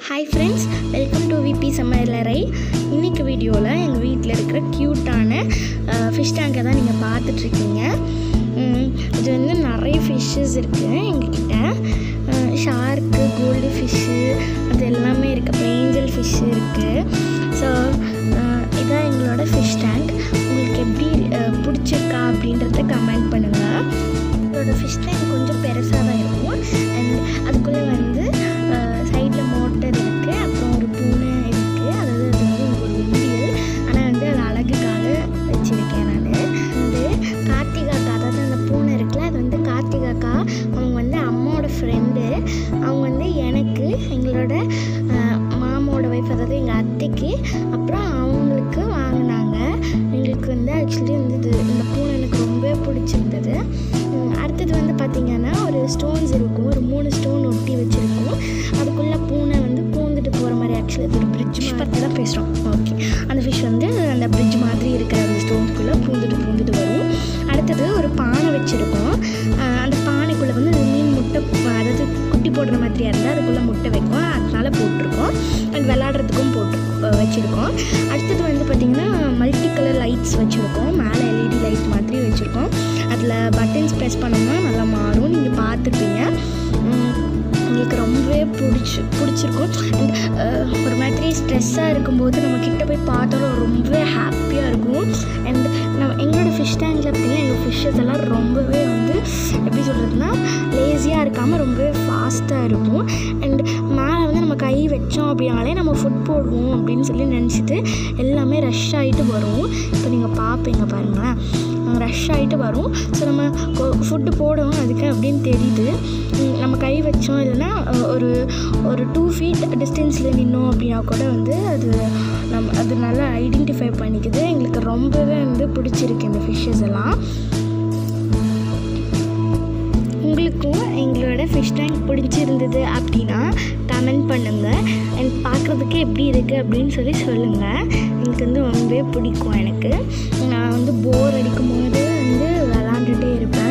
Hi friends, welcome to VP சமையலறை. இன்னைக்கு வீடியோவில் எங்கள் வீட்டில் இருக்கிற க்யூட்டான ஃபிஷ் டேங்கை தான் நீங்கள் பார்த்துட்ருக்கீங்க. இது வந்து நிறைய ஃபிஷ்ஷஸ் இருக்குது எங்ககிட்ட. ஷார்க்கு, கோல்டு ஃபிஷ்ஷு அது எல்லாமே இருக்குது. அப்புறம் ஏஞ்சல் ஃபிஷ்ஷு இருக்குது. ஸோ இதான் எங்களோட ஃபிஷ் டேங்க். உங்களுக்கு எப்படி பிடிச்சிருக்கா அப்படின்றத கமெண்ட் பண்ணுங்கள். இதோட ஃபிஷ் டேங்க் கொஞ்சம் பெருசாக தான் இருக்கும். அண்ட் அதுக்குள்ளே வந்து சைடில் மோட்டர் இருக்குது. அப்புறம் ஒரு பூனை இருக்குது. அதாவது அது வந்து ஒரு உண்டியல். ஆனால் வந்து அது அழகுக்காக வச்சுருக்கேன் நான். வந்து கார்த்திகாக்கா, அதாவது அந்த பூனை இருக்குல்ல, அது வந்து கார்த்திகாக்கா. அவங்க வந்து அம்மாவோட ஃப்ரெண்டு. அவங்க வந்து எனக்கு, எங்களோட மாமாவோட ஒய்ஃப், அதாவது எங்கள் அத்தைக்கு, அப்புறம் அவங்களுக்கு வாங்கினாங்க. எங்களுக்கு வந்து ஆக்சுவலி வந்து இந்த பூனை எனக்கு ரொம்ப பிடிச்சிருந்தது. அடுத்தது வந்து பார்த்திங்கன்னா ஒரு ஸ்டோன்ஸ் இருக்கும். ஒரு 3 ஸ்டோன் ஒட்டி வச்சுருக்கோம். அதுக்குள்ளே பூனை வந்து பூந்துட்டு போகிற மாதிரி. ஆக்சுவலி அது ஒரு பிரிட்ஜ் பற்றி தான் பேசுகிறோம். ஓகே, அந்த ஃபிஷ் வந்து அந்த பிரிட்ஜ் மாதிரி இருக்கிற அந்த ஸ்டோனுக்குள்ளே பூந்துட்டு வரும். அடுத்தது ஒரு பானை வச்சுருக்கோம். அந்த பானைக்குள்ளே வந்து மீன் முட்டை, அதாவது குட்டி போடுற மாதிரியாக இருந்தால் அதுக்குள்ளே முட்டை வைக்கும். அதனால போட்டிருக்கோம். அது விளாட்றதுக்கும் வச்சுருக்கோம். அடுத்தது வந்து பார்த்திங்கன்னா மல்டி கலர் லைட்ஸ் வச்சுருக்கோம். மேலே LED லைட் மாதிரி வச்சுருக்கோம். அதில் பட்டன்ஸ் ப்ரெஸ் பண்ணோம்னா நல்லா மாறும். நீங்கள் பார்த்துருப்பீங்க. உங்களுக்கு ரொம்பவே பிடிச்சிருக்கும். அண்ட் ஒரு மாதிரி ஸ்ட்ரெஸ்ஸாக இருக்கும்போது நம்ம கிட்ட போய் பார்த்தாலும் ரொம்பவே ஹாப்பியாக இருக்கும். அண்ட் எங்களோட ஃபிஷ் டேங்கில் பார்த்திங்கன்னா எங்கள் ஃபிஷ்ஷஸ் எல்லாம் ரொம்பவே வந்து எப்படி சொல்கிறதுனா லேசியாக இருக்காமல் ரொம்பவே ஃபாஸ்ட்டாக இருக்கும். அண்ட் மேலே வந்து நம்ம கை வச்சோம் அப்படின்னாலே நம்ம ஃபுட் போடுவோம் அப்படின்னு சொல்லி நினச்சிட்டு எல்லாமே ரஷ் ஆகிட்டு வரும். இப்போ நீங்கள் பார்ப்பீங்க பாருங்களேன், ரஷ் ஆகிட்டு வரும். ஸோ நம்ம ஃபுட்டு போடணும் அதுக்கு அப்படின்னு தெரியுது. நம்ம கை வச்சோம் இல்லைன்னா ஒரு 2 feet டிஸ்டன்ஸில் நின்னோம் அப்படின்னா கூட வந்து அது நல்லா ஐடென்டிஃபை பண்ணிக்குது. எங்களுக்கு ரொம்பவே வந்து பிடிச்சிருக்கு இந்த ஃபிஷ்ஷஸ் எல்லாம். உங்களுக்கும் எங்களோட ஃபிஷ் டேங்க் பிடிச்சிருந்தது அப்படின்னா கமெண்ட் பண்ணுங்கள். அண்ட் பார்க்குறதுக்கு எப்படி இருக்குது அப்படின்னு சொல்லுங்கள். எனக்கு வந்து ரொம்பவே பிடிக்கும். எனக்கு நான் வந்து போர் அடிக்கும் போது வந்து விளாண்டுட்டே இருப்பேன்.